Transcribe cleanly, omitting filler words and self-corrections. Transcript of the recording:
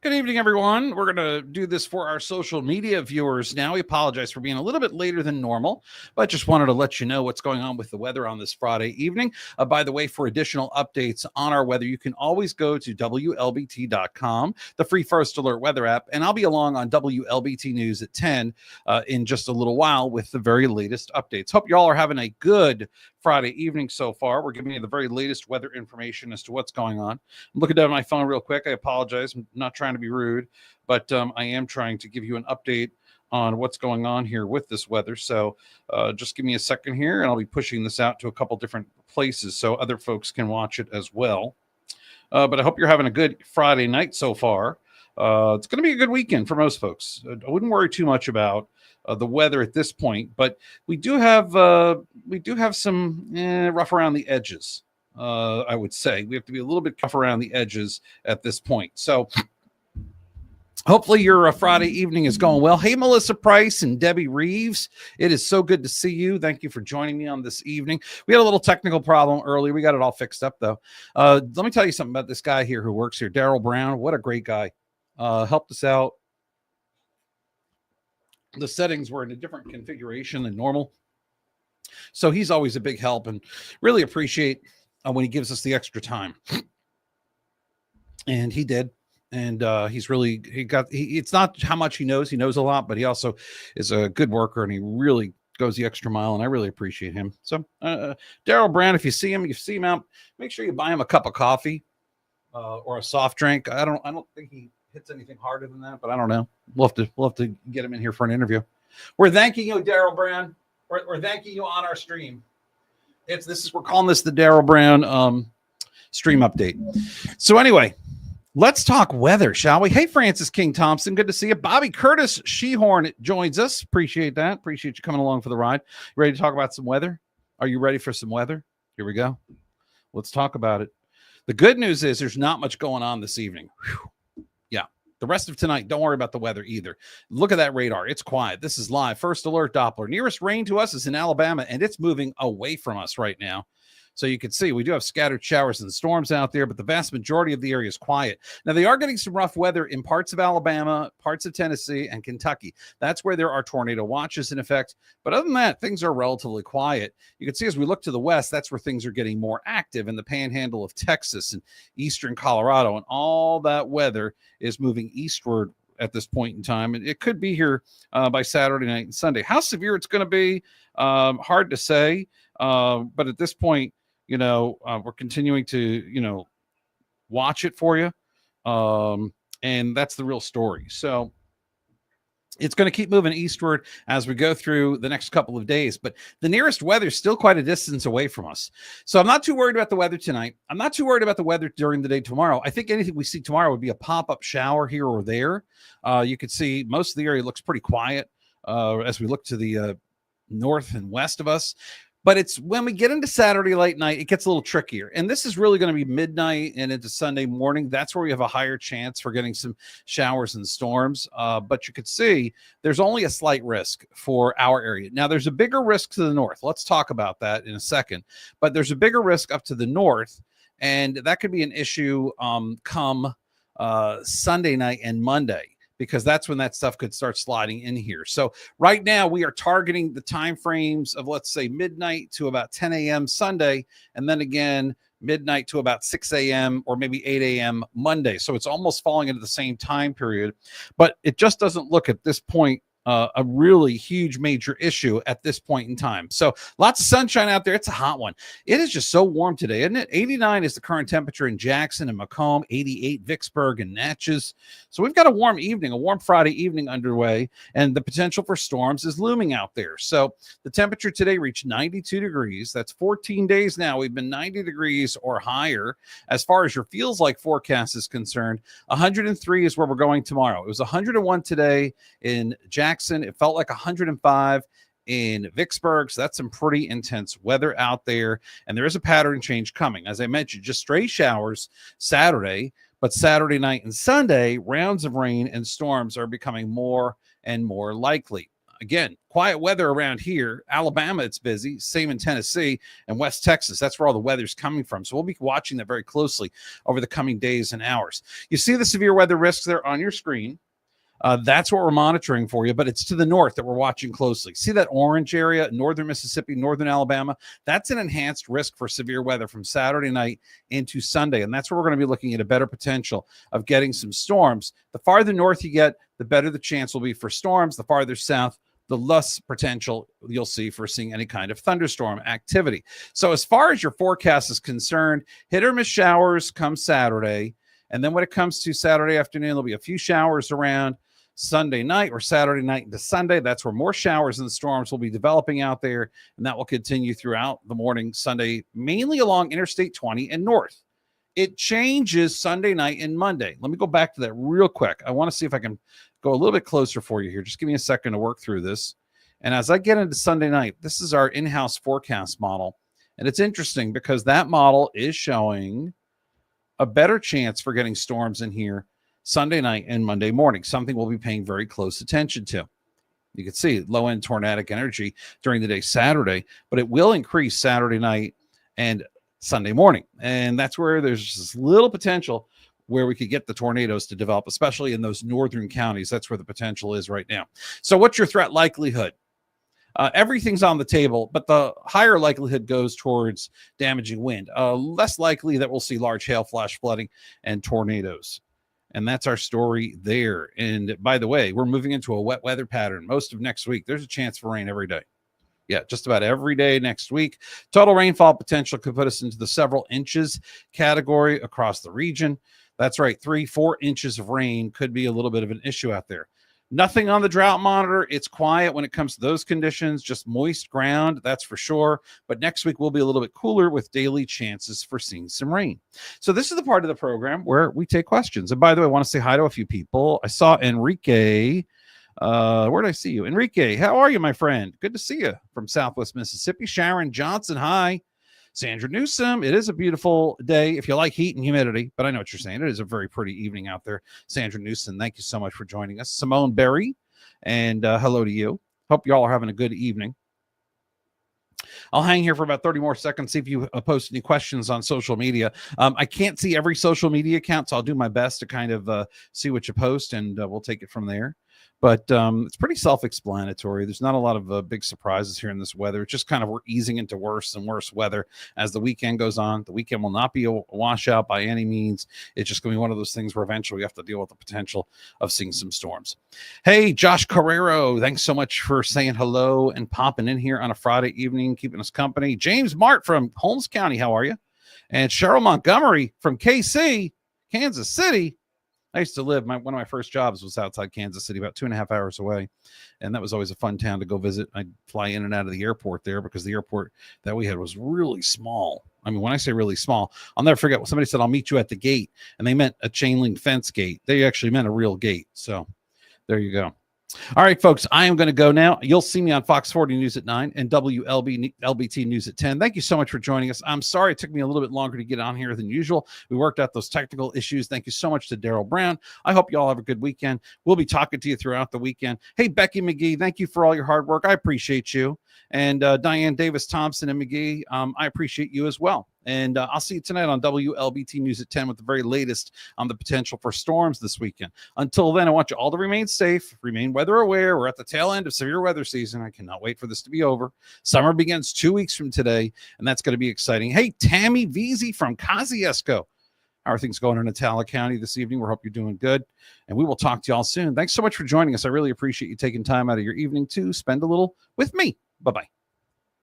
Good evening, everyone. We're going to do this for our social media viewers now. We apologize for being a little bit later than normal, but just wanted to let you know what's going on with the weather on this Friday evening. By the way, for additional updates on our weather, you can always go to WLBT.com, the free First Alert weather app, and I'll be along on WLBT News at 10 in just a little while with the very latest updates. Hope you all are having a good Friday evening so far. We're giving you the very latest weather information as to what's going on. I'm looking down at my phone real quick. I apologize. I'm not trying to be rude, but I am trying to give you an update on what's going on here with this weather. So just give me a second here, and I'll be pushing this out to a couple different places so other folks can watch it as well. But I hope you're having a good Friday night so far. It's going to be a good weekend for most folks. I wouldn't worry too much about the weather at this point, but we do have some rough around the edges. I would say we have to be a little bit rough around the edges at this point. So hopefully your Friday evening is going well. Hey, Melissa Price and Debbie Reeves. It is so good to see you. Thank you for joining me on this evening. We had a little technical problem earlier. We got it all fixed up, though. Let me tell you something about this guy here who works here, Daryl Brown. What a great guy. Helped us out. The settings were in a different configuration than normal. So he's always a big help, and really appreciate when he gives us the extra time. And he did. And it's not how much he knows a lot, but he also is a good worker, and he really goes the extra mile, and I really appreciate him. So Daryl Brown, if you see him out, make sure you buy him a cup of coffee or a soft drink. I don't think he hits anything harder than that, but I don't know. We'll have to get him in here for an interview. We're thanking you, Daryl Brown. We're thanking you on our stream. We're calling this the Daryl Brown stream update. So anyway, let's talk weather, shall we? Hey, Francis King Thompson, good to see you. Bobby Curtis Shehorn joins us. Appreciate that. Appreciate you coming along for the ride. Ready to talk about some weather? Are you ready for some weather? Here we go. Let's talk about it. The good news is there's not much going on this evening. Whew. Yeah. The rest of tonight, don't worry about the weather either. Look at that radar. It's quiet. This is live. First alert Doppler. Nearest rain to us is in Alabama, and it's moving away from us right now. So you can see we do have scattered showers and storms out there, but the vast majority of the area is quiet. Now, they are getting some rough weather in parts of Alabama, parts of Tennessee, and Kentucky. That's where there are tornado watches in effect. But other than that, things are relatively quiet. You can see as we look to the west, that's where things are getting more active in the panhandle of Texas and eastern Colorado. And all that weather is moving eastward at this point in time. And it could be here by Saturday night and Sunday. How severe it's going to be, hard to say. But at this point, we're continuing to, watch it for you. And that's the real story. So it's going to keep moving eastward as we go through the next couple of days. But the nearest weather is still quite a distance away from us. So I'm not too worried about the weather tonight. I'm not too worried about the weather during the day tomorrow. I think anything we see tomorrow would be a pop-up shower here or there. You can see most of the area looks pretty quiet as we look to the north and west of us. But it's when we get into Saturday late night, it gets a little trickier. And this is really going to be midnight and into Sunday morning. That's where we have a higher chance for getting some showers and storms. But you could see there's only a slight risk for our area. Now, there's a bigger risk to the north. Let's talk about that in a second. But there's a bigger risk up to the north. And that could be an issue come Sunday night and Monday, because that's when that stuff could start sliding in here. So right now we are targeting the time frames of, let's say, midnight to about 10 a.m. Sunday, and then again, midnight to about 6 a.m. or maybe 8 a.m. Monday. So it's almost falling into the same time period, but it just doesn't look at this point a really huge major issue at this point in time. So lots of sunshine out there. It's a hot one. It is just so warm today, isn't it? 89 is the current temperature in Jackson and Macomb, 88 Vicksburg and Natchez. So we've got a warm evening, a warm Friday evening underway, and the potential for storms is looming out there. So the temperature today reached 92 degrees. That's 14 days now. We've been 90 degrees or higher. As far as your feels like forecast is concerned, 103 is where we're going tomorrow. It was 101 today in Jackson. It felt like 105 in Vicksburg. So that's some pretty intense weather out there. And there is a pattern change coming. As I mentioned, just stray showers Saturday, but Saturday night and Sunday, rounds of rain and storms are becoming more and more likely. Again, quiet weather around here. Alabama, it's busy. Same in Tennessee and West Texas. That's where all the weather's coming from. So we'll be watching that very closely over the coming days and hours. You see the severe weather risks there on your screen. That's what we're monitoring for you, but it's to the north that we're watching closely. See that orange area, northern Mississippi, northern Alabama? That's an enhanced risk for severe weather from Saturday night into Sunday, and that's where we're going to be looking at a better potential of getting some storms. The farther north you get, the better the chance will be for storms. The farther south, the less potential you'll see for seeing any kind of thunderstorm activity. So as far as your forecast is concerned, hit or miss showers come Saturday, and then when it comes to Saturday afternoon, there'll be a few showers around. Sunday night or Saturday night into Sunday, that's where more showers and storms will be developing out there, and that will continue throughout the morning Sunday, mainly along Interstate 20 and north. It changes Sunday night and Monday. Let me go back to that real quick. I want to see if I can go a little bit closer for you here. Just give me a second to work through this. And as I get into Sunday night, this is our in-house forecast model, and it's interesting because that model is showing a better chance for getting storms in here Sunday night and Monday morning, something we'll be paying very close attention to. You can see low-end tornadic energy during the day Saturday, but it will increase Saturday night and Sunday morning. And that's where there's this little potential where we could get the tornadoes to develop, especially in those northern counties. That's where the potential is right now. So what's your threat likelihood? Everything's on the table, but the higher likelihood goes towards damaging wind. Less likely that we'll see large hail, flash flooding, and tornadoes. And that's our story there. And by the way, we're moving into a wet weather pattern most of next week. There's a chance for rain every day. Yeah, just about every day next week. Total rainfall potential could put us into the several inches category across the region. That's right, 3-4 inches of rain could be a little bit of an issue out there. Nothing on the drought monitor. It's quiet when it comes to those conditions, just moist ground, that's for sure. But next week will be a little bit cooler with daily chances for seeing some rain. So this is the part of the program where we take questions. And by the way, I want to say hi to a few people. I saw Enrique. Where did I see you? Enrique, how are you, my friend? Good to see you from Southwest Mississippi. Sharon Johnson, hi. Sandra Newsom, it is a beautiful day if you like heat and humidity, but I know what you're saying. It is a very pretty evening out there. Sandra Newsom, thank you so much for joining us. Simone Berry, and hello to you. Hope you all are having a good evening. I'll hang here for about 30 more seconds, see if you post any questions on social media. I can't see every social media account, so I'll do my best to kind of see what you post, and we'll take it from there. But it's pretty self-explanatory. There's not a lot of big surprises here in this weather. It's just kind of we're easing into worse and worse weather as the weekend goes on. The weekend will not be a washout by any means. It's just going to be one of those things where eventually we have to deal with the potential of seeing some storms. Hey, Josh Carrero, thanks so much for saying hello and popping in here on a Friday evening, keeping us company. James Mart from Holmes County, how are you? And Cheryl Montgomery from KC, Kansas City. I used to live, one of my first jobs was outside Kansas City, about 2.5 hours away. And that was always a fun town to go visit. I'd fly in and out of the airport there because the airport that we had was really small. I mean, when I say really small, I'll never forget when somebody said, I'll meet you at the gate. And they meant a chain link fence gate. They actually meant a real gate. So there you go. All right, folks, I am going to go now. You'll see me on Fox 40 News at 9 and WLBT News at 10. Thank you so much for joining us. I'm sorry it took me a little bit longer to get on here than usual. We worked out those technical issues. Thank you so much to Daryl Brown. I hope you all have a good weekend. We'll be talking to you throughout the weekend. Hey, Becky McGee, thank you for all your hard work. I appreciate you. And Diane Davis Thompson and McGee, I appreciate you as well. And I'll see you tonight on WLBT News at 10 with the very latest on the potential for storms this weekend. Until then, I want you all to remain safe, remain weather aware. We're at the tail end of severe weather season. I cannot wait for this to be over. Summer begins 2 weeks from today, and that's going to be exciting. Hey, Tammy Veazey from Kosciuszko. How are things going in Natala County this evening? We hope you're doing good, and we will talk to you all soon. Thanks so much for joining us. I really appreciate you taking time out of your evening to spend a little with me. Bye-bye.